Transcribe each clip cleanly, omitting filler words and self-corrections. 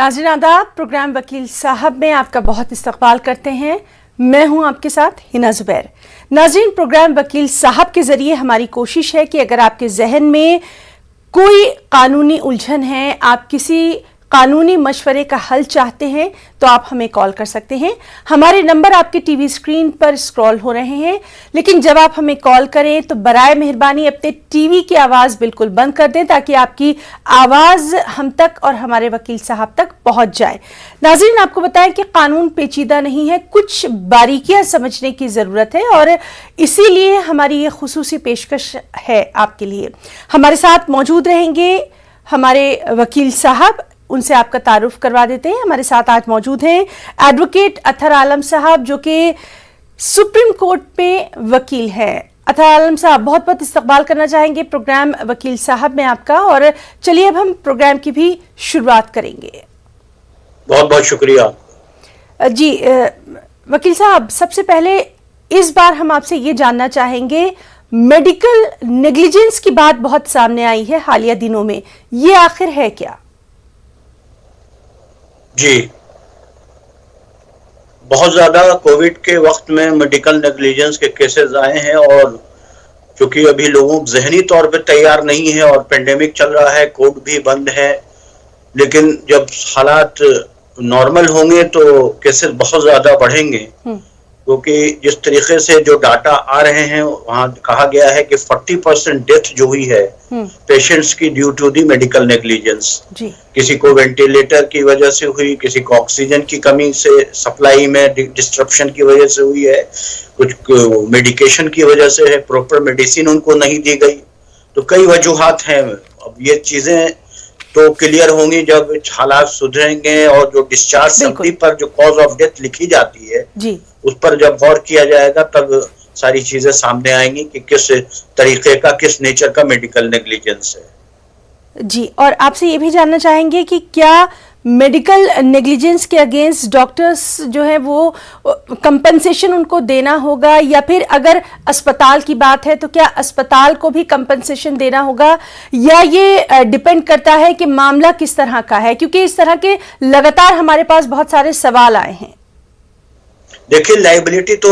नाज़रीन आदाब, प्रोग्राम वकील साहब में आपका बहुत इस्तकबाल करते हैं। मैं हूं आपके साथ हिना जुबैर। नाज़रीन, प्रोग्राम वकील साहब के ज़रिए हमारी कोशिश है कि अगर आपके जहन में कोई कानूनी उलझन है, आप किसी कानूनी मशवरे का हल चाहते हैं, तो आप हमें कॉल कर सकते हैं। हमारे नंबर आपके टीवी स्क्रीन पर स्क्रॉल हो रहे हैं, लेकिन जब आप हमें कॉल करें तो बराए मेहरबानी अपने टीवी की आवाज़ बिल्कुल बंद कर दें, ताकि आपकी आवाज़ हम तक और हमारे वकील साहब तक पहुंच जाए। नाज़रीन, आपको बताएं कि कानून पेचीदा नहीं है, कुछ बारीकियां समझने की ज़रूरत है और इसीलिए हमारी ये खुसूसी पेशकश है आपके लिए। हमारे साथ मौजूद रहेंगे हमारे वकील साहब, उनसे आपका तारुफ करवा देते हैं। हमारे साथ आज मौजूद हैं एडवोकेट अतहर आलम साहब, जो कि सुप्रीम कोर्ट में वकील हैं। अतहर आलम साहब, बहुत बहुत इस्तकबाल करना चाहेंगे प्रोग्राम वकील साहब में आपका। और चलिए अब हम प्रोग्राम की भी शुरुआत करेंगे। बहुत बहुत शुक्रिया जी वकील साहब, सबसे पहले इस बार हम आपसे ये जानना चाहेंगे, मेडिकल नेग्लिजेंस की बात बहुत सामने आई है हालिया दिनों में, ये आखिर है क्या? जी, बहुत ज्यादा कोविड के वक्त में मेडिकल नेग्लिजेंस के केसेस आए हैं और क्योंकि अभी लोगों जहनी तौर पे तैयार नहीं है और पेंडेमिक चल रहा है, कोर्ट भी बंद है, लेकिन जब हालात नॉर्मल होंगे तो केसेस बहुत ज्यादा बढ़ेंगे। क्योंकि जिस तरीके से जो डाटा आ रहे हैं वहां कहा गया है कि 40% डेथ जो हुई है पेशेंट्स की due to the medical negligence. किसी को वेंटिलेटर की वजह से हुई, किसी को ऑक्सीजन की कमी से सप्लाई में डिस्ट्रप्शन की वजह से हुई है, कुछ मेडिकेशन की वजह से है, प्रॉपर मेडिसिन उनको नहीं दी गई। तो कई वजूहात हैं। अब ये चीजें तो क्लियर होंगी जब हालात सुधरेंगे और जो डिस्चार्ज समरी पर जो कॉज ऑफ डेथ लिखी जाती है उस पर जब गौर किया जाएगा तब सारी चीजें सामने आएंगी कि किस तरीके का, किस नेचर का मेडिकल नेग्लिजेंस है। जी, और आपसे ये भी जानना चाहेंगे कि क्या मेडिकल नेग्लिजेंस के अगेंस्ट डॉक्टर्स जो है वो कंपनसेशन उनको देना होगा, या फिर अगर अस्पताल की बात है तो क्या अस्पताल को भी कंपनसेशन देना होगा, या ये डिपेंड करता है कि मामला किस तरह का है? क्योंकि इस तरह के लगातार हमारे पास बहुत सारे सवाल आए हैं। देखिए, लायबिलिटी तो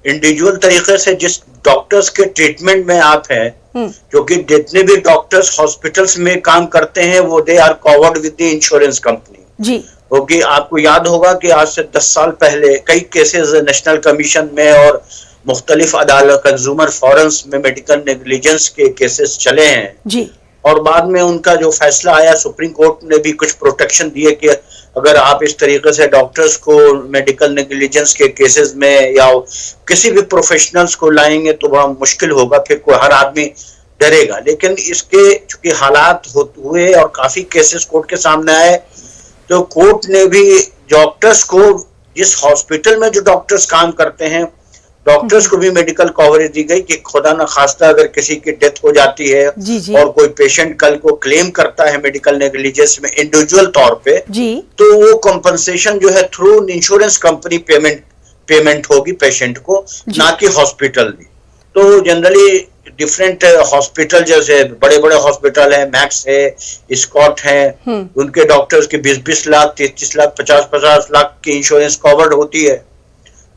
इंडिविजुअल तरीके से जिस डॉक्टर्स के ट्रीटमेंट में आप हैं, क्योंकि जितने भी डॉक्टर्स हॉस्पिटल्स में काम करते हैं वो they are covered with the insurance company जी। क्योंकि आपको याद होगा कि आज से 10 साल पहले कई केसेस नेशनल कमीशन में और मुख्तलिफ अदालत कंज्यूमर फोरम्स में मेडिकल नेग्लिजेंस के केसेस चले हैं जी। और बाद में उनका जो फैसला आया, सुप्रीम कोर्ट ने भी कुछ प्रोटेक्शन दिए कि अगर आप इस तरीके से डॉक्टर्स को मेडिकल नेग्लिजेंस के केसेस में या किसी भी प्रोफेशनल्स को लाएंगे तो वह मुश्किल होगा, फिर कोई हर आदमी डरेगा। लेकिन इसके चूंकि हालात हुए और काफी केसेस कोर्ट के सामने आए, तो कोर्ट ने भी डॉक्टर्स को, जिस हॉस्पिटल में जो डॉक्टर्स काम करते हैं, डॉक्टर्स को भी मेडिकल कवरेज दी गई कि खुदा न खास्ता अगर किसी की डेथ हो जाती है जी। और कोई पेशेंट कल को क्लेम करता है मेडिकल नेग्लिजेंस में इंडिविजुअल तौर पे जी। तो वो कंपनसेशन जो है थ्रू इंश्योरेंस कंपनी पेमेंट होगी पेशेंट को, ना कि हॉस्पिटल भी। तो जनरली डिफरेंट हॉस्पिटल, जैसे बड़े बड़े हॉस्पिटल है, मैक्स है, स्कॉट है, उनके डॉक्टर्स की 20-20 लाख, 33 लाख, 50-50 लाख की इंश्योरेंस कवर्ड होती है।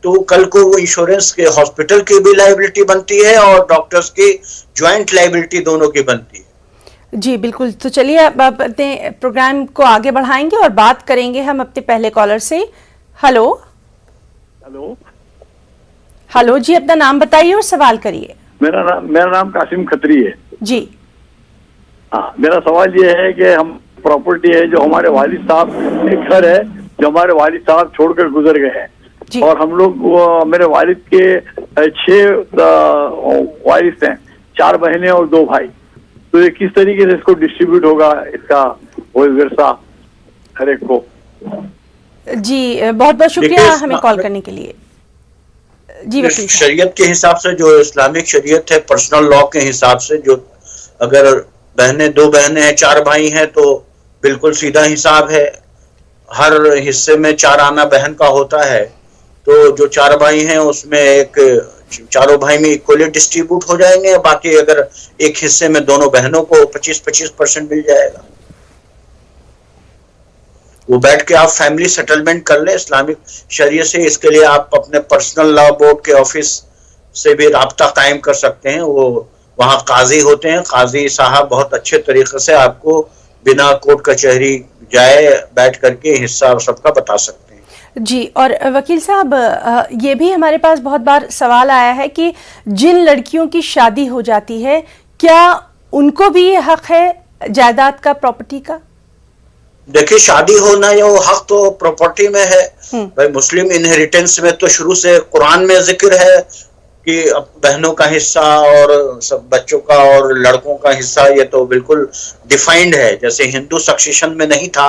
तो कल को वो इंश्योरेंस के हॉस्पिटल की भी लायबिलिटी बनती है और डॉक्टर्स की ज्वाइंट लायबिलिटी दोनों की बनती है। जी बिल्कुल। तो चलिए अब अपने प्रोग्राम को आगे बढ़ाएंगे और बात करेंगे हम अपने पहले कॉलर से। हेलो हेलो जी, अपना नाम बताइए और सवाल करिए। मेरा नाम कासिम खत्री है जी। हाँ, मेरा सवाल ये है कि हम प्रॉपर्टी है जो हमारे वालिद साहब, एक घर है जो हमारे वालिद साहब छोड़कर गुजर गए हैं और हम लोग, मेरे वालिद के 6 वारिस हैं, 4 बहनें और 2 भाई। तो ये किस तरीके से इसको डिस्ट्रीब्यूट होगा, इसका वो विरसा हर एक को? जी बहुत बहुत शुक्रिया हमें कॉल करने के लिए। जी शरीयत के हिसाब से, जो इस्लामिक शरीयत है, पर्सनल लॉ के हिसाब से, जो अगर 2 बहनें हैं, 4 भाई हैं, तो बिल्कुल सीधा हिसाब है। हर हिस्से में 4 आना बहन का होता है। तो जो 4 भाई हैं उसमें एक चारों भाई में इक्वली डिस्ट्रीब्यूट हो जाएंगे, बाकी अगर एक हिस्से में दोनों बहनों को 25-25% मिल जाएगा। वो बैठ के आप फैमिली सेटलमेंट कर ले इस्लामिक शरीयत से। इसके लिए आप अपने पर्सनल लॉ बोर्ड के ऑफिस से भी राब्ता कायम कर सकते हैं। वो वहाँ काजी होते हैं, काजी साहब बहुत अच्छे तरीके से आपको बिना कोर्ट कचहरी जाए बैठ करके हिस्सा सबका बता सकते हैं। जी, और वकील साहब ये भी हमारे पास बहुत बार सवाल आया है कि जिन लड़कियों की शादी हो जाती है क्या उनको भी ये हक है जायदाद का, प्रॉपर्टी का? देखिए, शादी होना या वो हक तो प्रॉपर्टी में है भाई। मुस्लिम इनहेरिटेंस में तो शुरू से कुरान में जिक्र है कि बहनों का हिस्सा और सब बच्चों का और लड़कों का हिस्सा, ये तो बिल्कुल डिफाइंड है। जैसे हिंदू सक्सेशन में नहीं था,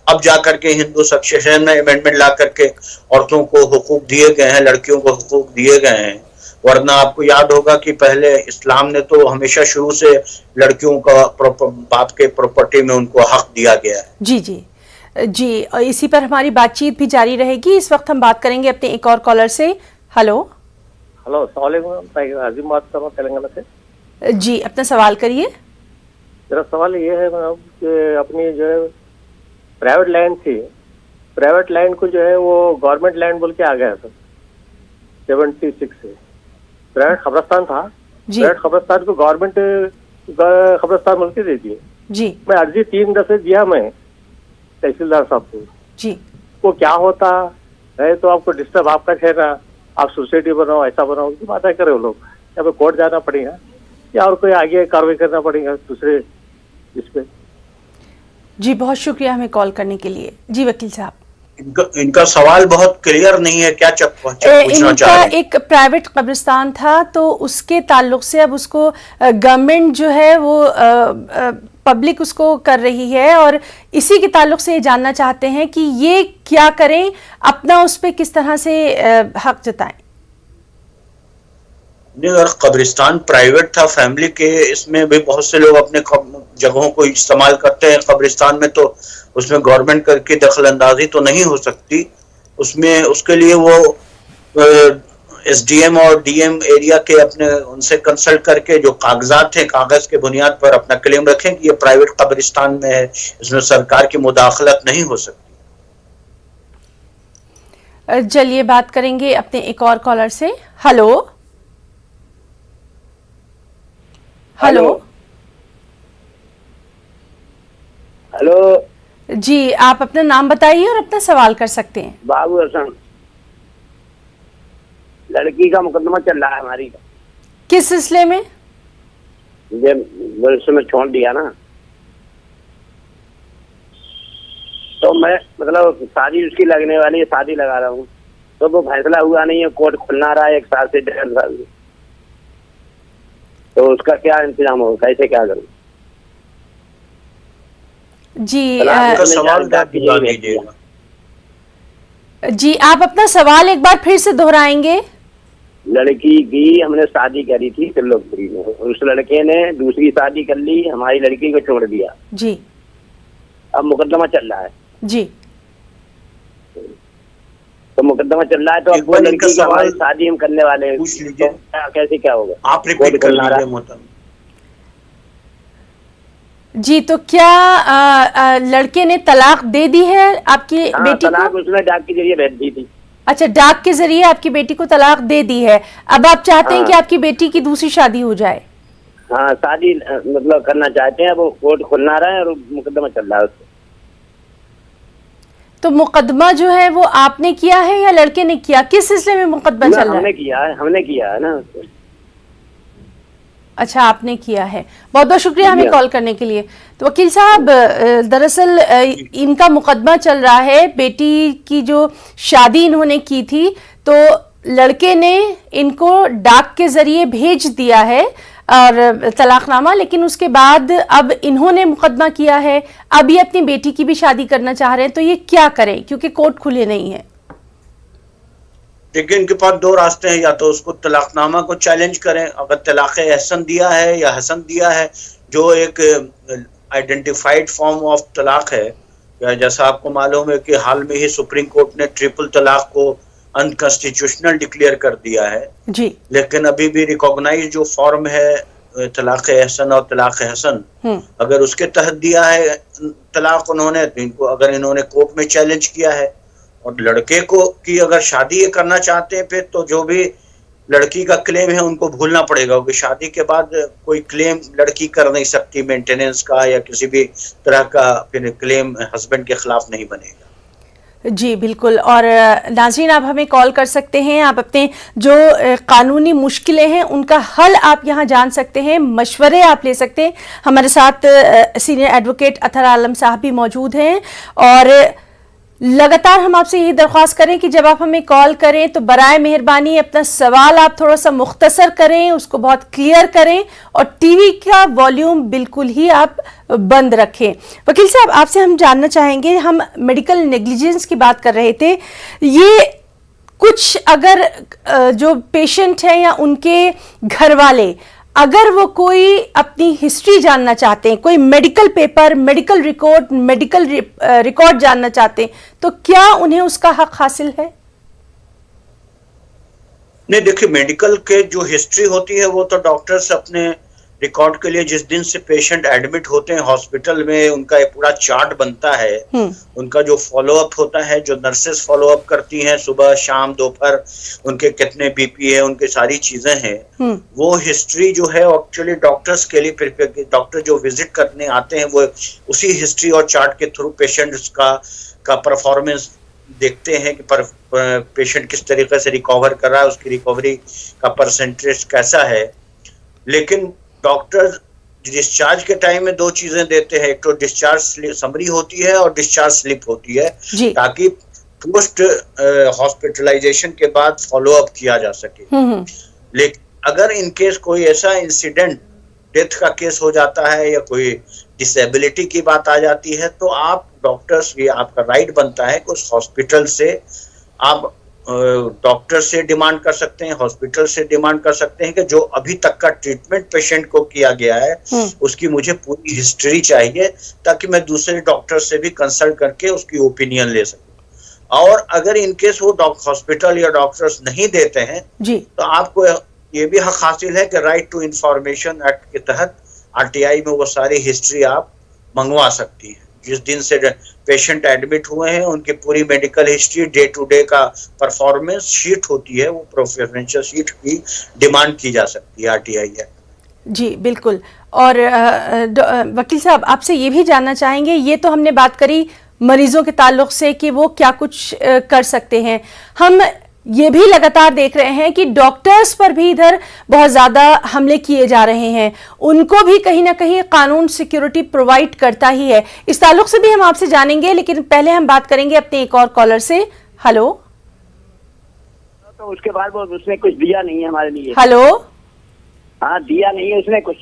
अब जाकर के हिंदू सक्सेशन में अमेंडमेंट ला करके औरतों को हुकूक दिए गए हैं, लड़कियों को हुकूक दिए गए हैं। वरना आपको याद होगा कि पहले इस्लाम ने तो हमेशा शुरू से लड़कियों का बाप के प्रॉपर्टी में उनको हक दिया गया है। जी जी जी, और इसी पर हमारी बातचीत भी जारी रहेगी। इस वक्त हम बात करेंगे अपने एक और कॉलर से। हेलो हेलो, अस्सलाम वालेकुम। मैं आजिम बात कर रहा हूँ तेलंगाना से। जी, अपना सवाल करिए। मेरा सवाल ये है मैडम कि अपनी जो है प्राइवेट लैंड थी, प्राइवेट लैंड को जो है वो गवर्नमेंट लैंड बोल के आ गया था 76 से। प्राइवेट कब्रिस्तान था, प्राइवेट कब्रिस्तान को गवर्नमेंट कब्रिस्तान बोल के दे दिए। जी, मैं अर्जी 3 दफे दिया मैं तहसीलदार साहब को। जी, वो क्या होता है तो आपको डिस्टर्ब आपका ठहरा, आप सोसाइटी बनाओ, ऐसा बनाओ, उनकी बातें करे वो लोग। या फिर कोर्ट जाना पड़ेगा या और कोई आगे कार्रवाई करना पड़ेगा दूसरे इस पे। जी, बहुत शुक्रिया हमें कॉल करने के लिए। जी वकील साहब, इनका सवाल बहुत क्लियर नहीं है, क्या पूछना चाह रहे हैं? एक प्राइवेट कब्रिस्तान था तो उसके ताल्लुक से अब उसको गवर्नमेंट जो है वो पब्लिक उसको कर रही है और इसी के ताल्लुक से ये जानना चाहते हैं कि ये क्या करें, अपना उस पर किस तरह से हक जताएं। अगर कब्रिस्तान प्राइवेट था फैमिली के, इसमें भी बहुत से लोग अपने जगहों को इस्तेमाल करते हैं। कब्रिस्तान में तो उसमें गवर्नमेंट करके दखल अंदाजी तो नहीं हो सकती। उसमें उसके लिए वो एसडीएम और डीएम एरिया के अपने उनसे कंसल्ट करके जो कागजात हैं, कागज के बुनियाद पर अपना क्लेम रखें कि ये प्राइवेट कब्रिस्तान में है, इसमें सरकार की मुदाखलत नहीं हो सकती। चलिए बात करेंगे अपने एक और कॉलर से। हेलो हेलो हेलो जी, आप अपना नाम बताइए और अपना सवाल कर सकते हैं। बाबू हसन, लड़की का मुकदमा चल रहा है हमारी का। किस सिलसिले में? में छोड़ दिया ना, तो मैं मतलब शादी उसकी लगने वाली है, शादी लगा रहा हूँ, तो वो फैसला हुआ नहीं है, कोर्ट खुलना रहा है 1 साल से 1.5 साल से। तो उसका क्या इंतजाम होगा, कैसे क्या करूँ? जी सवाल दीजिएगा। जी, आप अपना सवाल एक बार फिर से दोहराएंगे। लड़की की हमने शादी करी थी त्रिलोकपुरी में, उस लड़के ने दूसरी शादी कर ली, हमारी लड़की को छोड़ दिया। जी, अब मुकदमा चल रहा है। जी, तो मुकदमा चल रहा है, तो अब वो लड़की की हमारी शादी हम करने वाले हैं, पूछ लीजिए। तो कैसे क्या होगा? आप रिपीट कर लीजिए मोहतरम। जी, तो क्या लड़के ने तलाक दे दी है आपकी बेटी तलाक को? उसने डाक के जरिए भेज दी थी। अच्छा, डाक के जरिए आपकी बेटी को तलाक दे दी है। अब आप चाहते हैं कि आपकी बेटी की दूसरी शादी हो जाए? हाँ, शादी मतलब करना चाहते हैं, वो कोर्ट खुलना रहा है और मुकदमा चल रहा है उससे। तो मुकदमा जो है वो आपने किया है या लड़के ने किया? किस सिलसिले में मुकदमा चल रहा है? हमने किया है ना। अच्छा, आपने किया है। बहुत बहुत शुक्रिया हमें कॉल करने के लिए। तो वकील साहब, दरअसल इनका मुकदमा चल रहा है, बेटी की जो शादी इन्होंने की थी तो लड़के ने इनको डाक के जरिए भेज दिया है और तलाकनामा, लेकिन उसके बाद अब इन्होंने मुकदमा किया है, अब ये अपनी बेटी की भी शादी करना चाह रहे हैं, तो ये क्या करें क्योंकि कोर्ट खुले नहीं है? देखिए, इनके पास 2 रास्ते हैं, या तो उसको तलाकनामा को चैलेंज करें, अगर तलाक एहसन दिया है या हसन दिया है, जो एक आइडेंटिफाइड फॉर्म ऑफ तलाक है। जैसा आपको मालूम है कि हाल में ही सुप्रीम कोर्ट ने ट्रिपल तलाक को अनकॉन्स्टिट्यूशनल डिक्लेयर कर दिया है। जी, लेकिन अभी भी रिकॉग्नाइज जो फॉर्म है तलाक एहसन और तलाक हसन, अगर उसके तहत दिया है तलाक उन्होंने, तो इनको अगर इन्होंने कोर्ट में चैलेंज किया है और लड़के को की अगर शादी ये करना चाहते हैं फिर तो जो भी लड़की का क्लेम है उनको भूलना पड़ेगा, क्योंकि शादी के बाद कोई क्लेम लड़की कर नहीं सकती मेंटेनेंस का या किसी भी तरह का, फिर क्लेम हस्बैंड के खिलाफ नहीं बनेगा। जी बिल्कुल। और नाज़रीन, आप हमें कॉल कर सकते हैं, आप अपने जो कानूनी मुश्किलें हैं उनका हल आप यहां जान सकते हैं, मशवरे आप ले सकते हैं। हमारे साथ सीनियर एडवोकेट अतहर आलम साहब भी मौजूद हैं और लगातार हम आपसे यही दरख्वास्त करें कि जब आप हमें कॉल करें तो बराए मेहरबानी अपना सवाल आप थोड़ा सा मुख्तसर करें, उसको बहुत क्लियर करें और टीवी का वॉल्यूम बिल्कुल ही आप बंद रखें। वकील साहब, आपसे हम जानना चाहेंगे, हम मेडिकल नेग्लिजेंस की बात कर रहे थे, ये कुछ अगर जो पेशेंट है या उनके घर वाले अगर वो कोई अपनी हिस्ट्री जानना चाहते हैं, कोई मेडिकल पेपर, मेडिकल रिकॉर्ड जानना चाहते हैं, तो क्या उन्हें उसका हक हासिल है? नहीं, देखिए मेडिकल के जो हिस्ट्री होती है वो तो डॉक्टर्स अपने रिकॉर्ड के लिए जिस दिन से पेशेंट एडमिट होते हैं हॉस्पिटल में उनका एक पूरा चार्ट बनता है, उनका जो फॉलोअप होता है, जो नर्सेस फॉलोअप करती हैं सुबह शाम दोपहर, उनके कितने बीपी है, उनकी सारी चीजें हैं, वो हिस्ट्री जो है एक्चुअली डॉक्टर्स के लिए, डॉक्टर जो विजिट करने आते हैं वो उसी हिस्ट्री और चार्ट के थ्रू पेशेंट्स का परफॉर्मेंस देखते हैं कि पेशेंट किस तरीके से रिकवर कर रहा है, उसकी रिकवरी का परसेंटेज कैसा है। लेकिन डॉक्टर डिस्चार्ज के टाइम में दो चीजें देते हैं, एक तो डिस्चार्ज समरी होती है और डिस्चार्ज स्लिप होती है, ताकि पोस्ट हॉस्पिटलाइजेशन के बाद फॉलो अप किया जा सके। लेकिन अगर इन केस कोई ऐसा इंसिडेंट, डेथ का केस हो जाता है या कोई डिसेबिलिटी की बात आ जाती है, तो आप डॉक्टर्स, ये आपका राइट बनता है कि उस हॉस्पिटल से आप डॉक्टर से डिमांड कर सकते हैं, हॉस्पिटल से डिमांड कर सकते हैं कि जो अभी तक का ट्रीटमेंट पेशेंट को किया गया है उसकी मुझे पूरी हिस्ट्री चाहिए, ताकि मैं दूसरे डॉक्टर से भी कंसल्ट करके उसकी ओपिनियन ले सकूं। और अगर इनकेस वो हॉस्पिटल या डॉक्टर्स नहीं देते हैं तो आपको ये भी हक हासिल है कि राइट टू इंफॉर्मेशन एक्ट के तहत आरटीआई में वो सारी हिस्ट्री आप मंगवा सकती हैं। जिस दिन से पेशेंट एडमिट हुए हैं उनकी पूरी medical history, day to day का परफॉर्मेंस शीट होती है, वो प्रोफेशनल शीट की डिमांड की जा सकती है आरटीआई एक्ट। जी बिल्कुल। और वकील साहब, आपसे ये भी जानना चाहेंगे, ये तो हमने बात करी मरीजों के ताल्लुक से कि वो क्या कुछ कर सकते हैं, हम ये भी लगातार देख रहे हैं कि डॉक्टर्स पर भी इधर बहुत ज़्यादा हमले किए जा रहे हैं, उनको भी कहीं ना कहीं कानून सिक्योरिटी प्रोवाइड करता ही है। इस ताल्लुक से भी हम आपसे जानेंगे, लेकिन पहले हम बात करेंगे अपने एक और कॉलर से। हेलो। तो उसके बाद वो उसने कुछ दिया नहीं है हमारे लिए। हेलो। हाँ, दिया नहीं है उसने कुछ,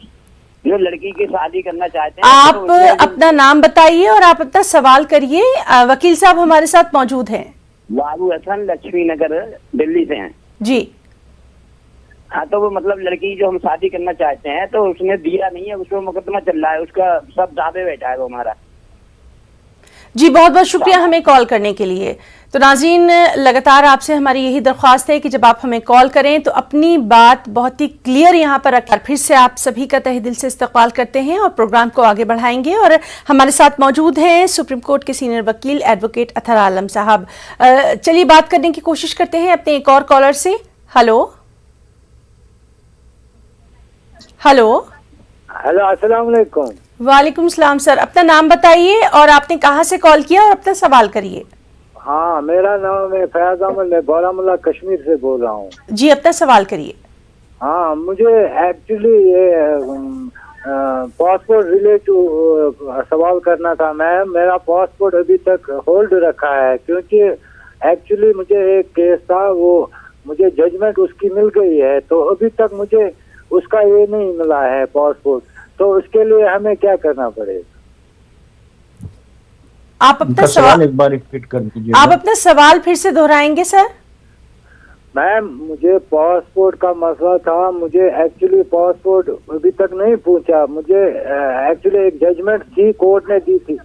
जो लड़की की शादी करना चाहते हैं। आप तो अपना नाम बताइए और आप अपना सवाल करिए। वकील साहब हमारे साथ मौजूद हैं। बाबू हसन, लक्ष्मी नगर, दिल्ली से हैं जी। हाँ, तो वो मतलब लड़की जो हम शादी करना चाहते हैं तो उसने दिया नहीं है, उसको मुकदमा चल रहा है, उसका सब दावे बैठा है वो हमारा। जी बहुत बहुत शुक्रिया हमें कॉल करने के लिए। तो नाज़रीन, लगातार आपसे हमारी यही दरख्वास्त है कि जब आप हमें कॉल करें तो अपनी बात बहुत ही क्लियर यहाँ पर रखें। फिर से आप सभी का तहे दिल से इस्तकबाल करते हैं और प्रोग्राम को आगे बढ़ाएंगे। और हमारे साथ मौजूद हैं सुप्रीम कोर्ट के सीनियर वकील एडवोकेट अतहर आलम साहब। चलिए बात करने की कोशिश करते हैं अपने एक और कॉलर से। हेलो। हेलो, अस्सलाम वालेकुम। वालेकुम सलाम सर, अपना नाम बताइए और आपने कहाँ से कॉल किया और अपना सवाल करिए। हाँ, मेरा नाम है फयाज अहमद, मैं बारामूला कश्मीर से बोल रहा हूँ। जी अपना सवाल करिए। हाँ, मुझे एक्चुअली ये पासपोर्ट रिलेटेड सवाल करना था। मेरा पासपोर्ट अभी तक होल्ड रखा है, क्योंकि एक्चुअली मुझे एक केस था, वो मुझे जजमेंट उसकी मिल गई है, तो अभी तक मुझे उसका ये नहीं मिला है पासपोर्ट। तो उसके लिए हमें क्या करना पड़ेगा? आप अपना सवाल एक बार रिपीट कर दीजिए। आप अपना सवाल फिर से दोहराएंगे सर? मैम, मुझे पासपोर्ट का मसला था, मुझे एक्चुअली पासपोर्ट अभी तक नहीं पूछा, मुझे एक्चुअली एक जजमेंट थी, कोर्ट ने दी थी।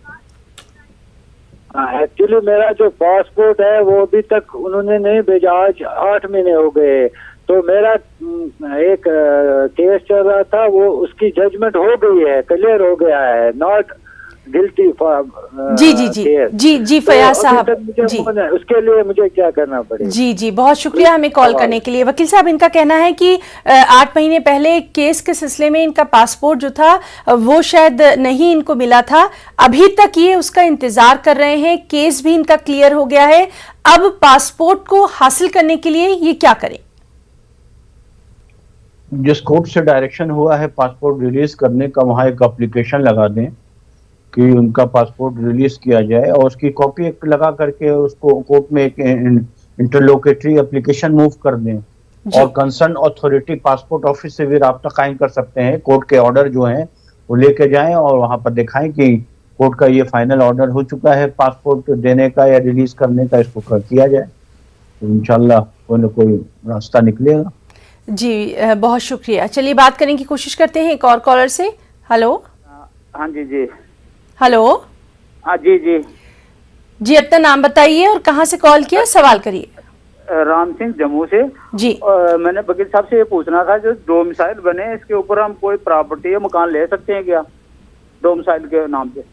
एक्चुअली मेरा जो पासपोर्ट है वो अभी तक उन्होंने नहीं भेजा, आज 8 महीने हो गए। तो मेरा एक केस चल रहा था, वो उसकी जजमेंट हो गई है, क्लियर हो गया है, नॉट गिल्टी फॉर जी जी जी जी जी फयाज साहब जी, उसके लिए मुझे क्या करना पड़ेगा? जी जी, बहुत शुक्रिया हमें कॉल करने के लिए। वकील साहब, इनका कहना है कि 8 महीने पहले केस के सिलसिले में इनका पासपोर्ट जो था वो शायद नहीं इनको मिला था, अभी तक ये उसका इंतजार कर रहे हैं, केस भी इनका क्लियर हो गया है, अब पासपोर्ट को हासिल करने के लिए ये क्या करें? जिस कोर्ट से डायरेक्शन हुआ है पासपोर्ट रिलीज करने का, वहां एक एप्लीकेशन लगा दें कि उनका पासपोर्ट रिलीज किया जाए, और उसकी कॉपी एक लगा करके उसको कोर्ट में एक इंटरलोकेटरी एप्लीकेशन मूव कर दें, और कंसर्न अथॉरिटी पासपोर्ट ऑफिस से भी राब्ता कायम कर सकते हैं। कोर्ट के ऑर्डर जो हैं वो लेके जाएं और वहां पर दिखाएं कि कोर्ट का ये फाइनल ऑर्डर हो चुका है पासपोर्ट देने का या रिलीज करने का, इसको कर किया जाए तो इंशाल्लाह कोई ना कोई रास्ता निकलेगा। जी बहुत शुक्रिया। चलिए बात करने की कोशिश करते हैं एक और कॉलर से। हेलो। हाँ जी जी। हेलो। हाँ जी जी जी, अपना नाम बताइए और कहाँ से कॉल किया, सवाल करिए। राम सिंह जम्मू से जी। मैंने वकील साहब से ये पूछना था, जो डोमिसाइल बने इसके ऊपर हम कोई प्रॉपर्टी या मकान ले सकते हैं क्या, डोमिसाइल के नाम पे?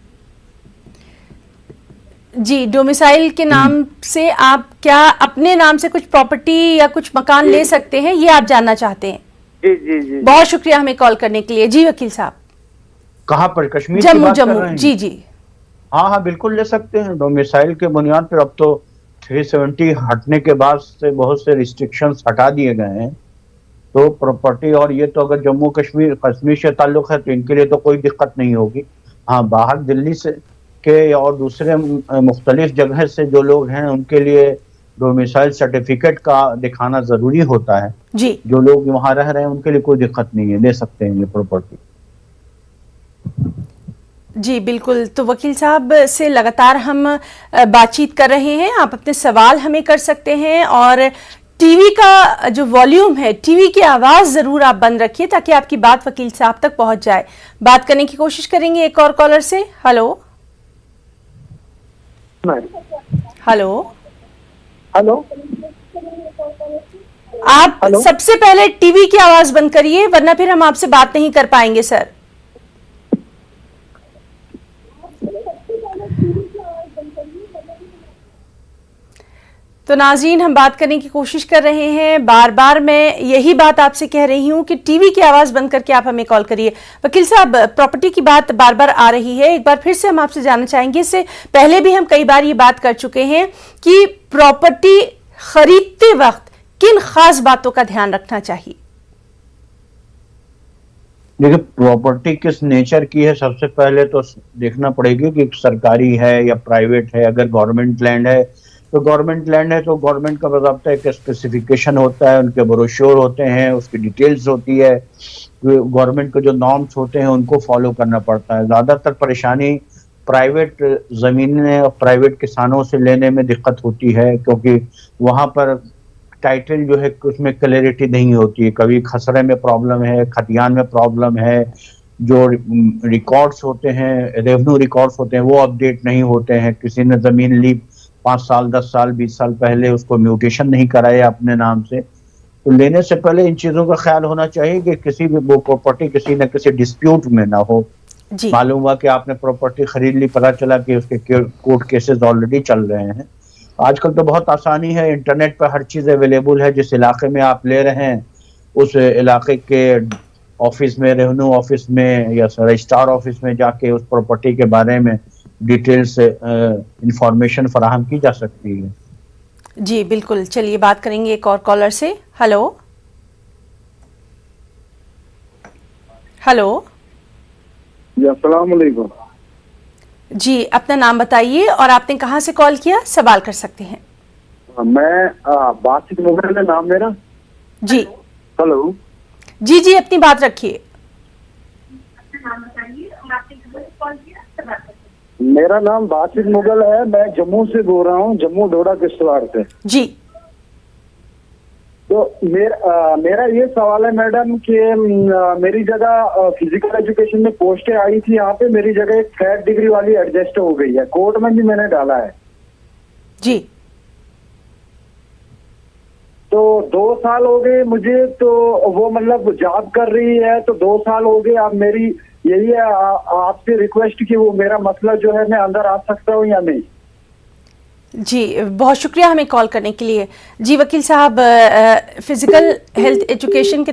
जी, डोमिसाइल के नाम से आप क्या अपने नाम से कुछ प्रॉपर्टी या कुछ मकान ले सकते हैं, ये आप जानना चाहते हैं? जी जी जी, बहुत शुक्रिया हमें कॉल करने के लिए। जी वकील साहब। कहाँ पर? कश्मीर? जम्मू जम्मू। जी जी। हाँ हाँ बिल्कुल ले सकते हैं। डोमिसाइल के बुनियाद पर अब तो 370 हटने के बाद से बहुत से रिस्ट्रिक्शंस हटा दिए गए हैं, तो प्रॉपर्टी, और ये तो अगर जम्मू कश्मीर से ताल्लुक है तो इनके लिए तो कोई दिक्कत नहीं होगी। हाँ, बाहर दिल्ली से के और दूसरे मुख्तलिफ जगह से जो लोग हैं उनके लिए डोमिसाइल सर्टिफिकेट का दिखाना जरूरी होता है। जी। जो लोग वहां रह रहे हैं उनके लिए कोई दिक्कत नहीं है, ले सकते हैं ये प्रॉपर्टी। जी बिल्कुल। तो वकील साहब से लगातार हम बातचीत कर रहे हैं, आप अपने सवाल हमें कर सकते हैं, और टीवी का जो वॉल्यूम है, टीवी की आवाज़ ज़रूर आप बंद रखिए ताकि आपकी बात वकील साहब तक पहुंच जाए। बात करने की कोशिश करेंगे एक और कॉलर से। हेलो। हेलो। हेलो। आप सबसे पहले टीवी की आवाज़ बंद करिए, वरना फिर हम आपसे बात नहीं कर पाएंगे सर। तो नाज़रीन, हम बात करने की कोशिश कर रहे हैं, बार बार मैं यही बात आपसे कह रही हूं कि टीवी की आवाज़ बंद करके आप हमें कॉल करिए। वकील साहब, प्रॉपर्टी की बात बार बार आ रही है, एक बार फिर से हम आपसे जानना चाहेंगे, इससे पहले भी हम कई बार ये बात कर चुके हैं कि प्रॉपर्टी खरीदते वक्त किन खास बातों का ध्यान रखना चाहिए? देखिए, प्रॉपर्टी किस नेचर की है सबसे पहले तो देखना पड़ेगी कि सरकारी है या प्राइवेट है। अगर गवर्नमेंट लैंड है तो गवर्नमेंट लैंड है तो गवर्नमेंट का बाकायदा एक स्पेसिफिकेशन होता है, उनके ब्रोशोर होते हैं, उसकी डिटेल्स होती है, गवर्नमेंट के जो नॉर्म्स होते हैं उनको फॉलो करना पड़ता है। ज़्यादातर परेशानी प्राइवेट ज़मीनें और प्राइवेट किसानों से लेने में दिक्कत होती है, क्योंकि वहाँ पर टाइटल जो है उसमें क्लैरिटी नहीं होती है। कभी खसरे में प्रॉब्लम है, खतियान में प्रॉब्लम है, जो रिकॉर्ड्स होते हैं, रेवेन्यू रिकॉर्ड्स होते हैं वो अपडेट नहीं होते हैं। किसी ने ज़मीन ली 5 साल 10 साल 20 साल पहले, उसको म्यूटेशन नहीं कराया अपने नाम से, तो लेने से पहले इन चीज़ों का ख्याल होना चाहिए कि किसी भी वो प्रॉपर्टी किसी न किसी डिस्प्यूट में ना हो। मालूम हुआ कि आपने प्रॉपर्टी खरीद ली, पता चला कि उसके कोर्ट केसेस ऑलरेडी चल रहे हैं। आजकल तो बहुत आसानी है, इंटरनेट पर हर चीज़ अवेलेबल है। जिस इलाके में आप ले रहे हैं उस इलाके के ऑफिस में, रेवेन्यू ऑफिस में या रजिस्ट्रार ऑफिस में जाके उस प्रॉपर्टी के बारे में डिटेल से इंफॉर्मेशन फराहम की जा सकती है। जी बिल्कुल। चलिए बात करेंगे एक और कॉलर से। हेलो। हेलो जी, अस्सलाम वालेकुम। जी, अपना नाम बताइए और आपने कहाँ से कॉल किया, सवाल कर सकते हैं। मैं बासित मुगल है नाम मेरा। जी। हेलो। जी जी, अपनी बात रखिए। मेरा नाम बासित मुगल है, मैं जम्मू से बोल रहा हूँ, जम्मू डोडा किश्तवाड़ से। जी। तो मेरा ये सवाल है मैडम कि मेरी जगह फिजिकल एजुकेशन में पोस्टें आई थी, यहाँ पे मेरी जगह एक 3rd डिग्री वाली एडजस्ट हो गई है, कोर्ट में भी मैंने डाला है। जी। तो 2 साल हो गए मुझे, तो वो मतलब जॉब कर रही है, तो 2 साल हो गए। अब मेरी यही है आपसे रिक्वेस्ट कि वो मेरा मसला जो है मैं अंदर आ सकता हूँ या नहीं। जी बहुत शुक्रिया हमें कॉल करने के लिए। जी वकील साहब, फिजिकल हेल्थ एजुकेशन के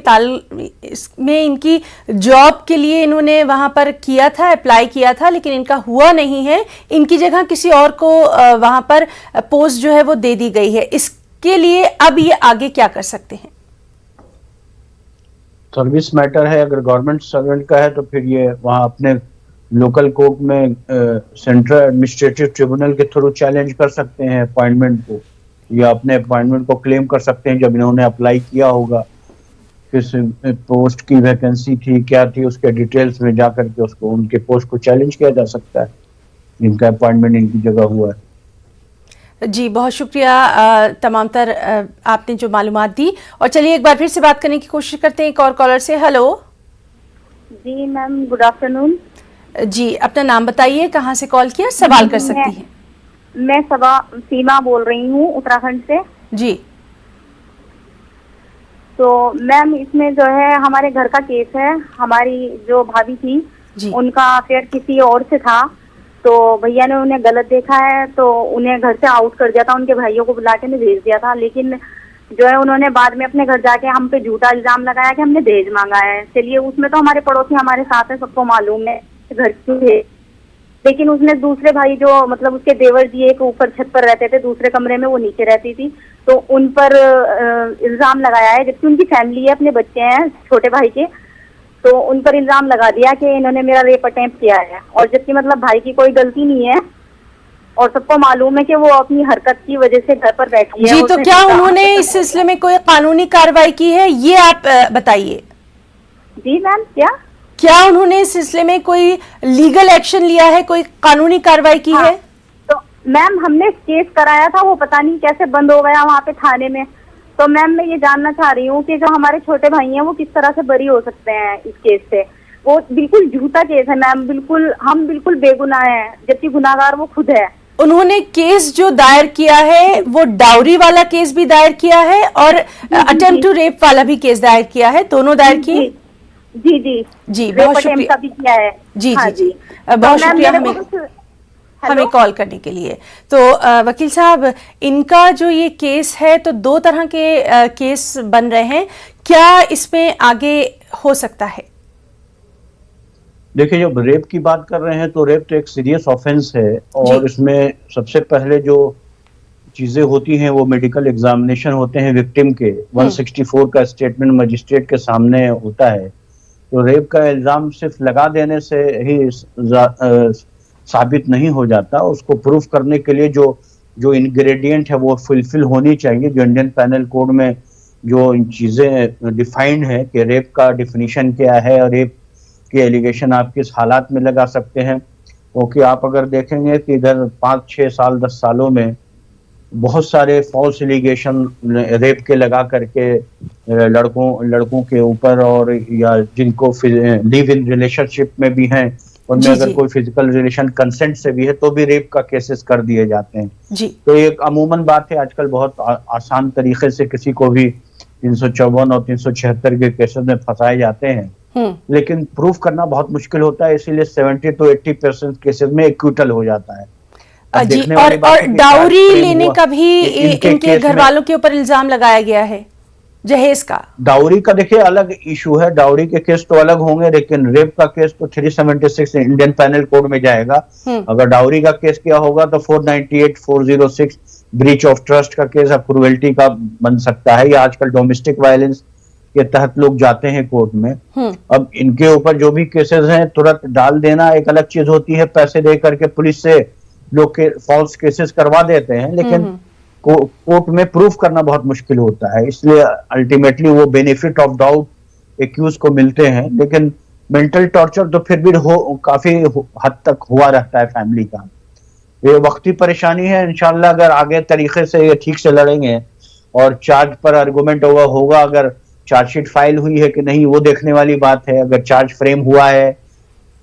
में इनकी जॉब के लिए इन्होंने वहां पर किया था, अप्लाई किया था, लेकिन इनका हुआ नहीं है। इनकी जगह किसी और को वहां पर पोस्ट जो है वो दे दी गई है। इसके लिए अब ये आगे क्या कर सकते हैं? सर्विस मैटर है, अगर गवर्नमेंट सर्वेंट का है तो फिर ये वहाँ अपने लोकल कोर्ट में सेंट्रल एडमिनिस्ट्रेटिव ट्रिब्यूनल के थ्रू चैलेंज कर सकते हैं अपॉइंटमेंट को, या अपने अपॉइंटमेंट को क्लेम कर सकते हैं जब इन्होंने अप्लाई किया होगा, किस पोस्ट की वैकेंसी थी, क्या थी, उसके डिटेल्स में जा करके उसको उनके पोस्ट को चैलेंज किया जा सकता है जिनका अपॉइंटमेंट इनकी जगह हुआ है। जी बहुत शुक्रिया तमाम तर आपने जो मालूमात दी। और चलिए एक बार फिर से बात करने की कोशिश करते हैं एक और कॉलर से। हेलो जी मैम, गुड आफ्टरनून। जी अपना नाम बताइए, कहाँ से कॉल किया, सवाल कर सकती हैं। मैं सीमा बोल रही हूँ उत्तराखंड से। जी तो मैम इसमें जो है हमारे घर का केस है। हमारी जो भाभी थी उनका अफेयर किसी और से था, तो भैया ने उन्हें गलत देखा है तो उन्हें घर से आउट कर दिया था, उनके भाइयों को बुला के भेज दिया था। लेकिन जो है उन्होंने बाद में अपने घर जाके हम पे झूठा इल्जाम लगाया कि हमने दहेज मांगा है। चलिए उसमें तो हमारे पड़ोसी हमारे साथ है, सबको मालूम है घर की है। लेकिन उसने दूसरे भाई जो मतलब उसके देवर जी एक ऊपर छत पर रहते थे, दूसरे कमरे में वो नीचे रहती थी, तो उन पर इल्जाम लगाया है। जबकि उनकी फैमिली है, अपने बच्चे हैं छोटे भाई के, तो उन पर इल्जाम लगा दिया कि इन्होंने मेरा रेप अटेम्प्ट किया है। और जबकि मतलब भाई की कोई गलती नहीं है और सबको मालूम है कि वो अपनी हरकत की वजह से घर पर बैठी है। जी तो क्या उन्होंने इस सिलसिले में कोई कानूनी कार्रवाई की है, ये आप बताइए। जी मैम, क्या उन्होंने इस सिलसिले में कोई लीगल एक्शन लिया है, कोई कानूनी कार्रवाई की है? तो मैम हमने केस कराया था, वो पता नहीं कैसे बंद हो गया वहाँ पे थाने में। तो मैम मैं ये जानना चाह रही हूँ कि जो हमारे छोटे भाई हैं वो किस तरह से बरी हो सकते हैं इस केस से। वो बिल्कुल झूठा केस है मैम, बिल्कुल हम बिल्कुल बेगुनाह हैं, जबकि गुनाहगार वो खुद है। उन्होंने केस जो दायर किया है वो डाउरी वाला केस भी दायर किया है और अटेम्प्ट टू रेप वाला भी केस दायर किया है, दोनों दायर किए? जी जी जी बहुत शुक्रिया। भी किया है। जी जी जी बहुत शुक्रिया हमें कॉल करने के लिए। तो वकील साहब, इनका जो ये केस है तो 2 तरह के केस बन रहे हैं, क्या इसमें आगे हो सकता है? देखिए, जब रेप की बात कर रहे हैं तो रेप तो एक सीरियस ऑफेंस है और इसमें सबसे पहले जो चीजें होती हैं वो मेडिकल एग्जामिनेशन होते हैं विक्टिम के। 164 का स्टेटमेंट मजिस्ट्रेट के सामने होता है। तो रेप का इल्जाम सिर्फ लगा देने से ही साबित नहीं हो जाता, उसको प्रूफ करने के लिए जो इंग्रेडिएंट है वो फुलफिल होनी चाहिए। जो इंडियन पैनल कोड में जो चीजें डिफाइंड है कि रेप का डिफिनीशन क्या है और रेप के एलिगेशन आप किस हालात में लगा सकते हैं, क्योंकि आप अगर देखेंगे कि इधर 5-6 साल 10 सालों में बहुत सारे फॉल्स एलिगेशन रेप के लगा करके लड़कों के ऊपर, और या जिनको लिव इन रिलेशनशिप में भी हैं उनमें अगर कोई फिजिकल रिलेशन कंसेंट से भी है तो भी रेप का केसेस कर दिए जाते हैं। जी। तो ये अमूमन बात है, आजकल बहुत आसान तरीके से किसी को भी 354 और 376 के केसेस में फंसाए जाते हैं, लेकिन प्रूफ करना बहुत मुश्किल होता है, इसीलिए 70 to 80% केसेस में एक्विटल हो जाता है। जी, और डाउरी लेने का भी इनके घर वालों के ऊपर इल्जाम लगाया गया है, जहेज का। डाउरी का देखिए अलग इशू है, डाउरी के केस तो अलग होंगे, लेकिन रेप का केस तो 376 इंडियन पैनल कोड में जाएगा। अगर डाउरी का केस क्या होगा तो 498, 406 ब्रीच ऑफ ट्रस्ट का केस अब क्रुएल्टी का बन सकता है, या आजकल डोमेस्टिक वायलेंस के तहत लोग जाते हैं कोर्ट में। अब इनके ऊपर जो भी केसेस हैं तुरंत डाल देना एक अलग चीज होती है, पैसे दे करके पुलिस से लोग के फॉल्स केसेस करवा देते हैं, लेकिन कोर्ट में प्रूफ करना बहुत मुश्किल होता है, इसलिए अल्टीमेटली वो बेनिफिट ऑफ डाउट एक्यूज को मिलते हैं। लेकिन मेंटल टॉर्चर तो फिर भी काफी हद तक हुआ रहता है फैमिली का। ये वक्ती परेशानी है, इंशाल्लाह अगर आगे तरीके से ये ठीक से लड़ेंगे और चार्ज पर आर्गुमेंट होगा, अगर चार्जशीट फाइल हुई है कि नहीं वो देखने वाली बात है, अगर चार्ज फ्रेम हुआ है,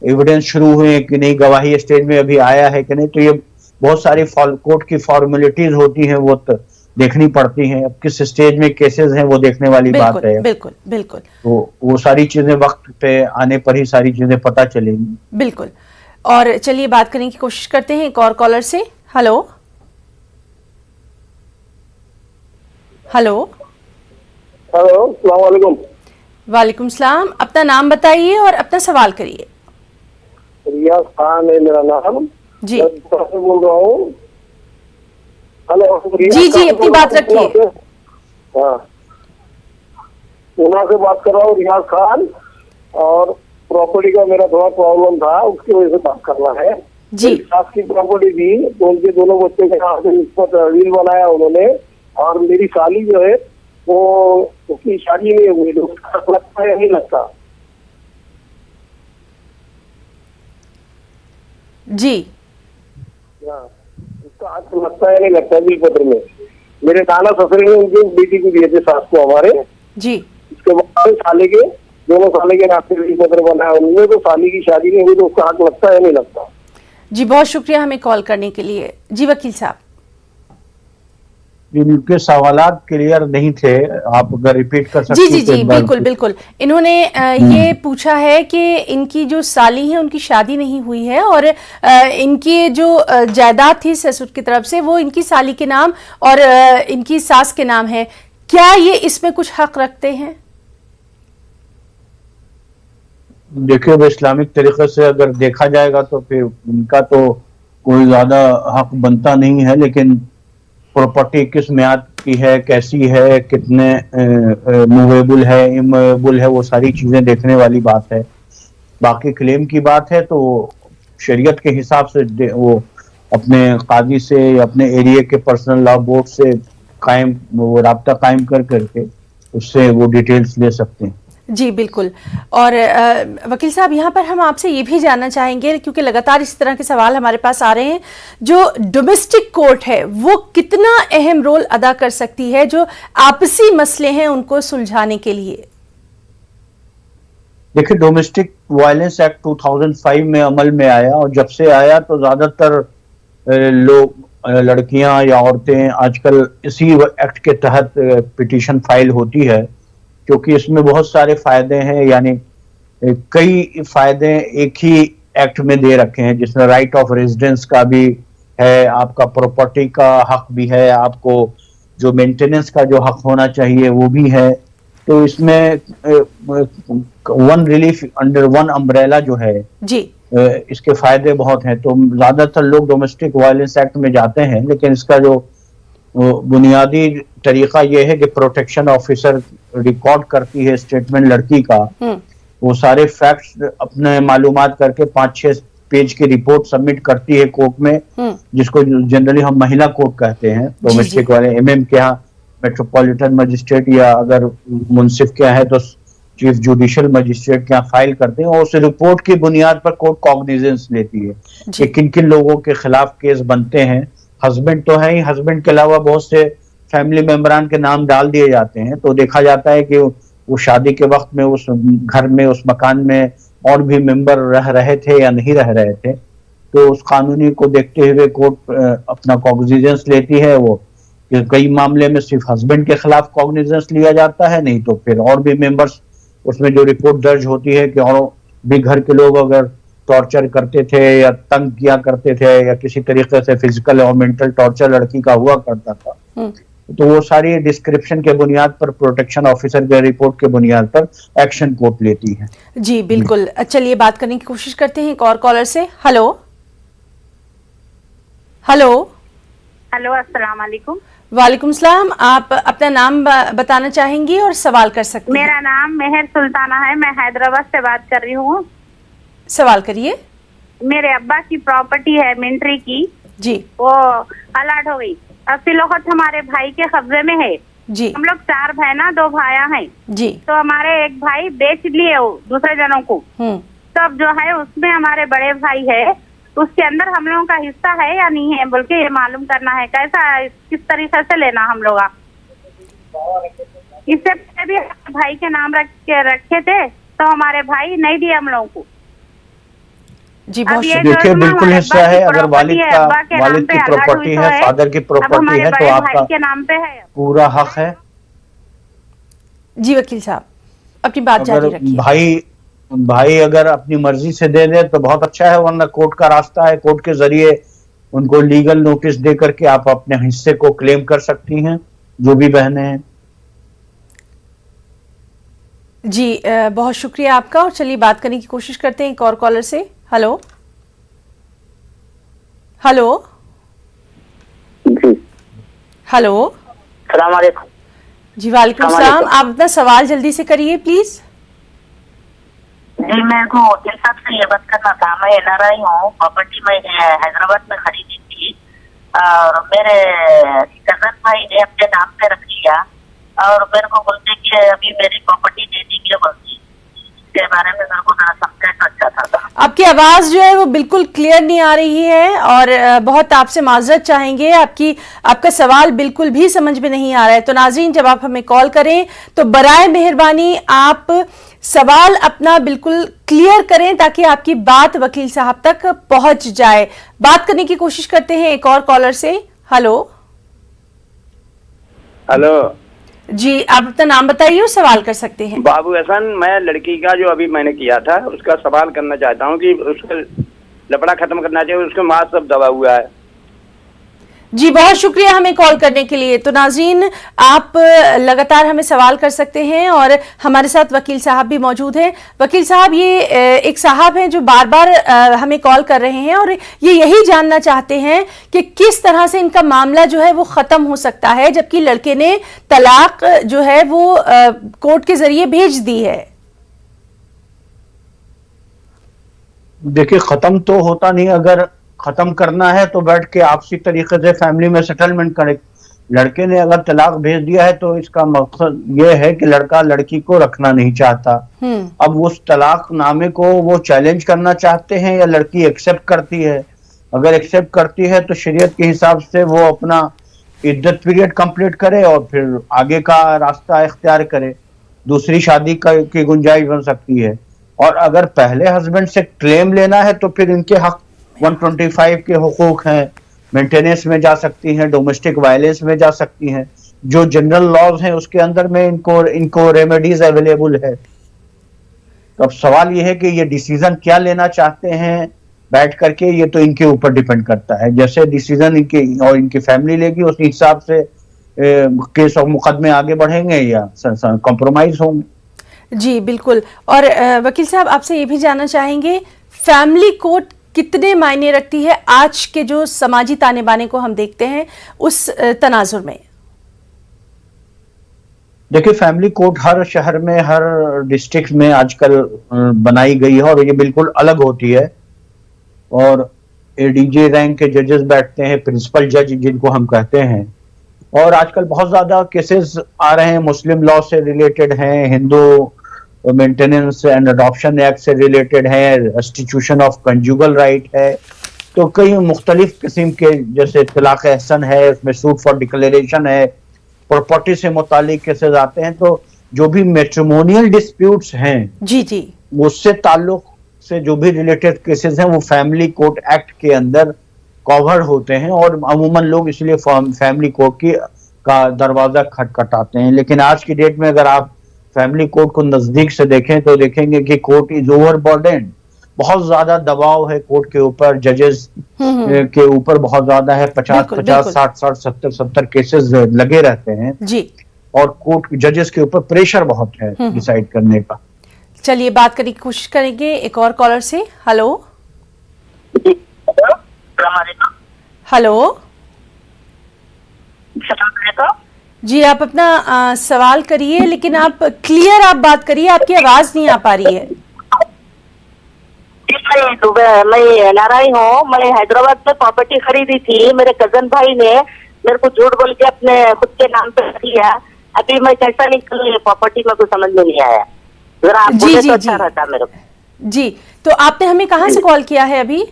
एविडेंस शुरू हुए हैं कि नहीं, गवाही स्टेज में अभी आया है कि नहीं, तो ये बहुत सारी कोर्ट की फॉर्मेलिटीज होती हैं, वो देखनी पड़ती हैं, अब किस स्टेज में केसेस हैं वो देखने वाली बात है। बिल्कुल बिल्कुल। तो वो सारी चीजें वक्त पे आने पर ही सारी चीजें पता चलेंगी। बिल्कुल। और चलिए बात करने की कोशिश करते हैं एक और कॉलर से। हेलो हेलो हेलो, अस्सलाम वालेकुम। वालेकुम सलाम। अपना नाम बताइए और अपना सवाल करिए। रियाज खान है मेरा नाम जी। मैं बोल रहा हूँ। हेलो जी जी, अपनी बात रखिए। हाँ, से बात कर रहा हूँ, रियाज खान। और प्रॉपर्टी का मेरा थोड़ा प्रॉब्लम था, उसकी वजह से बात करना है जी। सास की प्रॉपर्टी थी, तो उनके दोनों बच्चे के नाम से इस पर रील बनाया उन्होंने। और मेरी साली जो है वो, उसकी शादी नहीं हुई, तो उसका लगता है नहीं लगता? जी उसका हाथ लगता है नहीं लगता बिल पत्र में? मेरे नाना ससुरे ने उनकी बेटी को दिए थे, सास को हमारे जी। उसके बाद साले के, दोनों साले के नाम से बिल पत्र बनाया उन्होंने, तो साली की शादी नहीं हुई, तो उसका हाथ लगता है नहीं लगता? जी बहुत शुक्रिया हमें कॉल करने के लिए। जी वकील साहब। इनके सवालात क्लियर नहीं थे, आप अगर रिपीट कर सकते जी जी जी बिल्कुल बिल्कुल। इन्होंने ये पूछा है कि इनकी जो साली है उनकी शादी नहीं हुई है और इनकी जो जायदाद थी ससुर की तरफ से वो इनकी साली के नाम और इनकी सास के नाम है। क्या ये इसमें कुछ हक रखते हैं? देखिए, वो इस्लामिक तरीके से अगर देखा जाएगा तो फिर उनका तो कोई ज्यादा हक बनता नहीं है, लेकिन प्रॉपर्टी किस म्याद की है, कैसी है, कितने मूवेबल है, इमूवेबल है, वो सारी चीजें देखने वाली बात है। बाकी क्लेम की बात है तो शरीयत के हिसाब से वो अपने काजी से या अपने एरिया के पर्सनल लॉ बोर्ड से वो राब्ता कायम कर करके उससे वो डिटेल्स ले सकते हैं। जी बिल्कुल। और वकील साहब यहाँ पर हम आपसे ये भी जानना चाहेंगे, क्योंकि लगातार इस तरह के सवाल हमारे पास आ रहे हैं, जो डोमेस्टिक कोर्ट है वो कितना अहम रोल अदा कर सकती है जो आपसी मसले हैं उनको सुलझाने के लिए? देखिए, डोमेस्टिक वायलेंस एक्ट 2005 में अमल में आया और जब से आया तो ज्यादातर लोग, लड़कियां या औरतें आजकल इसी एक्ट के तहत पिटीशन फाइल होती है, क्योंकि इसमें बहुत सारे फायदे हैं। यानी कई फायदे एक ही एक्ट में दे रखे हैं, जिसमें राइट ऑफ रेजिडेंस का भी है, आपका प्रॉपर्टी का हक भी है, आपको जो मेंटेनेंस का जो हक होना चाहिए वो भी है। तो इसमें one relief under one umbrella जो है जी, इसके फायदे बहुत हैं। तो ज्यादातर लोग डोमेस्टिक वायलेंस एक्ट में जाते हैं, लेकिन इसका जो बुनियादी तरीका यह है कि प्रोटेक्शन ऑफिसर रिकॉर्ड करती है स्टेटमेंट लड़की का, वो सारे फैक्ट्स अपने मालूमात करके 5-6 पेज की रिपोर्ट सबमिट करती है कोर्ट में, जिसको जनरली हम महिला कोर्ट कहते हैं। डोमेस्टिक वाले एमएम के यहाँ मेट्रोपॉलिटन मजिस्ट्रेट या अगर मुंसिफ के यहाँ है तो चीफ जुडिशियल मजिस्ट्रेट के यहाँ फाइल करते हैं और उस रिपोर्ट की बुनियाद पर कोर्ट कॉग्निजेंस लेती है कि किन किन लोगों के खिलाफ केस बनते हैं। हस्बैंड तो है ही, हस्बैंड के अलावा बहुत से फैमिली मेंबरान के नाम डाल दिए जाते हैं, तो देखा जाता है कि वो शादी के वक्त में उस घर में, उस मकान में और भी मेंबर रह रहे थे या नहीं रह रहे थे। तो उस कानूनी को देखते हुए कोर्ट अपना कॉग्निजेंस लेती है। वो कई मामले में सिर्फ हस्बैंड के खिलाफ कॉग्निजेंस लिया जाता है, नहीं तो फिर और भी मेंबर्स उसमें जो रिपोर्ट दर्ज होती है कि और भी घर के लोग अगर टॉर्चर करते थे या तंग किया करते थे या किसी तरीके से फिजिकल और मेंटल टॉर्चर लड़की का हुआ करता था, तो वो सारी डिस्क्रिप्शन के बुनियाद पर प्रोटेक्शन ऑफिसर के रिपोर्ट के बुनियाद पर एक्शन कोर्ट लेती है। जी बिल्कुल। चलिए बात करने की कोशिश करते हैं एक और कॉलर से। हेलो हेलो हेलो, अस्सलाम वालेकुम। वालेकुम सलाम। आप अपना नाम बताना चाहेंगी और सवाल कर सकती हैं। मेरा नाम मेहर सुल्ताना है, मैं हैदराबाद से बात कर रही हूँ। सवाल करिए। मेरे अब्बा की प्रॉपर्टी है मिलिट्री की जी, वो अलाट हो गई, अब फिलौकत हमारे भाई के कब्जे में है जी। हम लोग 4 बहना 2 भाया हैं जी। तो हमारे एक भाई बेच लिए वो दूसरे जनों को, तब जो है उसमें हमारे बड़े भाई है, उसके अंदर हम लोगों का हिस्सा है या नहीं है बोल के ये मालूम करना है, कैसा किस तरीके से लेना हम लोग। इससे पहले भी भाई के नाम रखे थे तो हमारे भाई नहीं दिए हम लोगों को। जी बहुत देखिए बिल्कुल हिस्सा है। अगर वालिद की प्रॉपर्टी है, फादर की प्रॉपर्टी है, तो आपका के नाम पे है, पूरा हक है। जी वकील साहब अपनी बात जारी रखिए। भाई अगर अपनी मर्जी से दे दे तो बहुत अच्छा है, वरना कोर्ट का रास्ता है, कोर्ट के जरिए उनको लीगल नोटिस दे करके आप अपने हिस्से को क्लेम कर सकती हैं, जो भी बहनें हैं। जी बहुत शुक्रिया आपका। और चलिए बात करने की कोशिश करते हैं एक और कॉलर से। हेलो हेलो जी हेलो, सलाम अलैकुम। जी वालेकुम सलाम। आप अपना सवाल जल्दी से करिए प्लीज। जी मेरे को वकील साहब से ये बात करना था। मैं NRI हूँ, प्रॉपर्टी मैंने हैदराबाद में खरीदी थी और मेरे कजन भाई ने अपने नाम पे रख लिया और मेरे को बोलते कि अभी मेरी प्रॉपर्टी दे दीजिए बोलती। इसके बारे में मेरे को जरा समझाए तो अच्छा था। आपकी आवाज जो है वो बिल्कुल क्लियर नहीं आ रही है और बहुत आपसे माजरत चाहेंगे। आपका सवाल बिल्कुल भी समझ में नहीं आ रहा है। तो नाज़रीन, जब आप हमें कॉल करें तो बराए मेहरबानी आप सवाल अपना बिल्कुल क्लियर करें ताकि आपकी बात वकील साहब तक पहुंच जाए। बात करने की कोशिश करते हैं एक और कॉलर से। हेलो हेलो जी, आप अपना नाम बताइए और सवाल कर सकते हैं। बाबू हसन, मैं लड़की का जो अभी मैंने किया था उसका सवाल करना चाहता हूँ कि उसका लफड़ा खत्म करना चाहिए, उसके माँ सब दबा हुआ है। जी बहुत शुक्रिया हमें कॉल करने के लिए। तो नाज़रीन, आप लगातार हमें सवाल कर सकते हैं और हमारे साथ वकील साहब भी मौजूद हैं। वकील साहब, ये एक साहब हैं जो बार बार हमें कॉल कर रहे हैं और ये यही जानना चाहते हैं कि किस तरह से इनका मामला जो है वो ख़त्म हो सकता है, जबकि लड़के ने तलाक जो है वो कोर्ट के जरिए भेज दी है। देखिए, ख़त्म तो होता नहीं। अगर खत्म करना है तो बैठ के आपसी तरीके से फैमिली में सेटलमेंट करे। लड़के ने अगर तलाक भेज दिया है तो इसका मकसद ये है कि लड़का लड़की को रखना नहीं चाहता। अब उस तलाक नामे को वो चैलेंज करना चाहते हैं या लड़की एक्सेप्ट करती है। अगर एक्सेप्ट करती है तो शरीयत के हिसाब से वो अपना इद्दत पीरियड कंप्लीट करे और फिर आगे का रास्ता इख्तियार करे। दूसरी शादी की गुंजाइश बन सकती है। और अगर पहले हस्बैंड से क्लेम लेना है तो फिर इनके हक 125 के हुकूक हैं, मेंटेनेंस में जा सकती हैं, डोमेस्टिक वायलेंस में जा सकती हैं। जो जनरल लॉज हैं उसके अंदर में इनको रेमेडीज अवेलेबल है। तो अब सवाल ये है कि ये डिसीजन क्या लेना चाहते हैं बैठ करके, ये तो इनके ऊपर डिपेंड करता है। जैसे डिसीजन इनकी फैमिली लेगी उस हिसाब से केस और मुकदमे आगे बढ़ेंगे या कॉम्प्रोमाइज होंगे। जी बिल्कुल। और वकील साहब, आपसे ये भी जानना चाहेंगे, फैमिली कोर्ट कितने मायने रखती है आज के जो समाजी ताने बाने को हम देखते हैं उस तनाजुर में? देखिए, फैमिली कोर्ट हर शहर में, हर डिस्ट्रिक्ट में आजकल बनाई गई है और ये बिल्कुल अलग होती है। और एडीजे रैंक के जजेस बैठते हैं, प्रिंसिपल जज जिनको हम कहते हैं। और आजकल बहुत ज्यादा केसेस आ रहे हैं, मुस्लिम लॉ से रिलेटेड हैं, Hindu maintenance and adoption act से रिलेटेड है, रेस्टिट्यूशन ऑफ कंजुगल राइट है। तो कई मुख्तलिफ किस्म के, जैसे तलाक एहसन है, उसमें सूट फॉर डिक्लेरेशन है, प्रॉपर्टी से मुतालिक केसेस आते हैं। तो जो भी मैट्रिमोनियल डिस्प्यूट्स हैं जी जी, उससे ताल्लुक से जो भी रिलेटेड केसेस हैं वो फैमिली कोर्ट एक्ट के अंदर कवर होते हैं और अमूमन लोग इसलिए फैमिली कोर्ट का दरवाजा खटखटाते हैं। लेकिन आज की डेट में अगर आप फैमिली कोर्ट को नजदीक से देखें तो देखेंगे कि कोर्ट इज ओवरबर्डन्ड। बहुत ज्यादा दबाव है कोर्ट के ऊपर, जजेस के ऊपर बहुत ज्यादा है। 50, 60, 70 केसेस लगे रहते हैं जी। और कोर्ट जजेस के ऊपर प्रेशर बहुत है डिसाइड करने का। चलिए बात करने की कोशिश करेंगे एक और कॉलर से। हेलो हेलो जी, आप अपना सवाल करिए, लेकिन आप क्लियर बात करिए, आपकी आवाज नहीं आ पा रही है। मैं NRI हूँ, मैं हैदराबाद में प्रॉपर्टी खरीदी थी। मेरे कजन भाई ने मेरे को झूठ बोल के अपने खुद के नाम पे दिया। अभी मैं कैसा निकलूं ये प्रॉपर्टी में कुछ समझ में नहीं आया। जरा आप बोले तो अच्छा रहता मेरे को। जी, तो आपने हमें कहाँ से कॉल किया है अभी?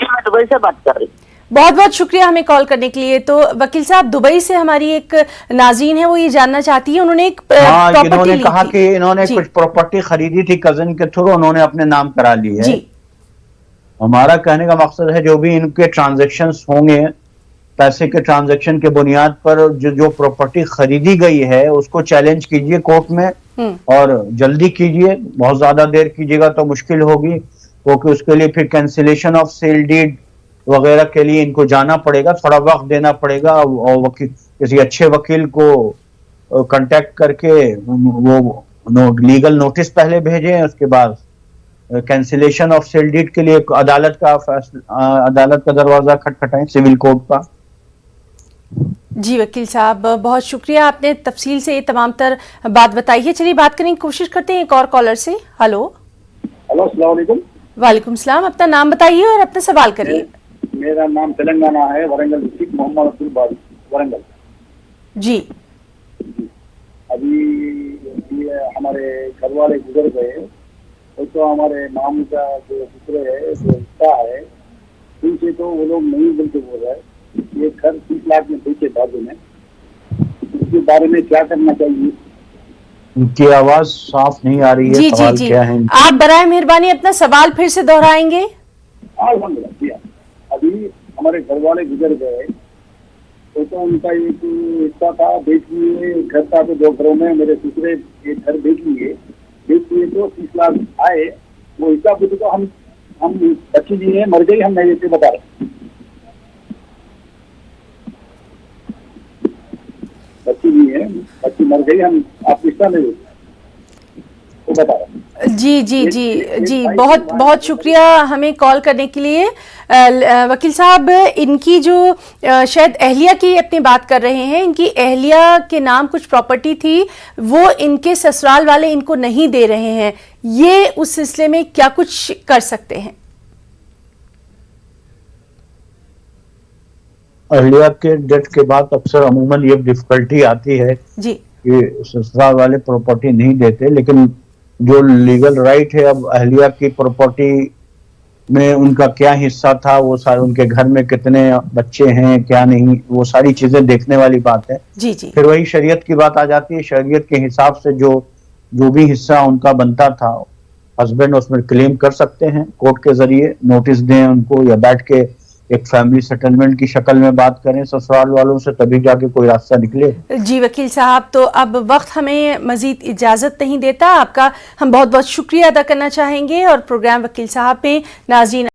मैं दुबई से बात कर रही हूँ। बहुत बहुत शुक्रिया हमें कॉल करने के लिए। तो वकील साहब, दुबई से हमारी एक नाज़रीन है, वो ये जानना चाहती है, उन्होंने एक प्रॉपर्टी इन्होंने ली कहा थी। कि इन्होंने कुछ प्रॉपर्टी खरीदी थी कजन के थ्रू, उन्होंने अपने नाम करा ली है। हमारा कहने का मकसद है जो भी इनके ट्रांजैक्शंस होंगे, पैसे के ट्रांजैक्शन के बुनियाद पर जो प्रॉपर्टी खरीदी गई है उसको चैलेंज कीजिए कोर्ट में, और जल्दी कीजिए। बहुत ज्यादा देर कीजिएगा तो मुश्किल होगी, क्योंकि उसके लिए फिर कैंसिलेशन ऑफ सेल डीड वगैरह के लिए इनको जाना पड़ेगा, थोड़ा वक्त देना पड़ेगा, और किसी अच्छे वकील को कांटेक्ट करके वो लीगल नोटिस पहले भेजें, उसके बाद कैंसिलेशन ऑफ सेल डीड के लिए अदालत का दरवाजा खटखटाएं, सिविल कोर्ट का। जी वकील साहब, बहुत शुक्रिया, आपने तफसील से ये तमाम तर बात बताई है। चलिए बात करने की कोशिश करते हैं एक और कॉलर से। हेलो। हेलो, अस्सलाम वालेकुम। वालेकुम सलाम, अपना नाम बताइए और अपना सवाल करिए। मेरा नाम तेलंगाना है, वरंगल डिस्ट्रिक्ट, मोहम्मद अब्दुल बारी, वरंगल। जी। अभी ये हमारे घर वाले गुजर गए, तो हमारे मामू का जो दूसरे है, जो हिस्सा है, उनसे तो वो लोग नहीं बोलते बोल रहे। ये घर 30 लाख में बेचे बाजू में, इसके बारे में क्या करना चाहिए? उनकी आवाज साफ नहीं आ रही है। जी सवाल जी क्या है? आप बराए मेहरबानी अपना सवाल फिर से दोहराएंगे? अभी हमारे घर वाले गुजर गए, तो उनका एक हिस्सा था, बेच लिए। घर था तो 2 घरों में, मेरे दूसरे एक घर बेच लिए तो 30 लाख आए। वो हिस्सा पूछे तो हम बच्ची जी है, मर गई, हम नहीं देते, बता रहे। बच्ची जी है, बच्ची मर गई, हम आप हिस्सा नहीं देते, वो बता रहे। जी जी जी जी, बहुत बहुत शुक्रिया हमें कॉल करने के लिए। वकील साहब, इनकी जो शायद अहलिया की अपनी बात कर रहे हैं, इनकी अहलिया के नाम कुछ प्रॉपर्टी थी, वो इनके ससुराल वाले इनको नहीं दे रहे हैं, ये उस सिलसिले में क्या कुछ कर सकते हैं? अहलिया के डेथ के बाद अक्सर अमूमन ये डिफिकल्टी आती है जी कि ससुराल वाले प्रॉपर्टी नहीं देते, लेकिन जो लीगल राइट है, अब अहलिया की प्रॉपर्टी में उनका क्या हिस्सा था, वो सारे, उनके घर में कितने बच्चे हैं, क्या नहीं, वो सारी चीजें देखने वाली बात है। जी जी। फिर वही शरीयत की बात आ जाती है। शरीयत के हिसाब से जो भी हिस्सा उनका बनता था, हस्बैंड उसमें क्लेम कर सकते हैं कोर्ट के जरिए, नोटिस दें उनको, या बैठ के एक फैमिली सेटलमेंट की शक्ल में बात करें ससुराल वालों से, तभी जाके कोई रास्ता निकले। जी वकील साहब, तो अब वक्त हमें मजीद इजाज़त नहीं देता, आपका हम बहुत बहुत शुक्रिया अदा करना चाहेंगे, और प्रोग्राम वकील साहब में नाज़रीन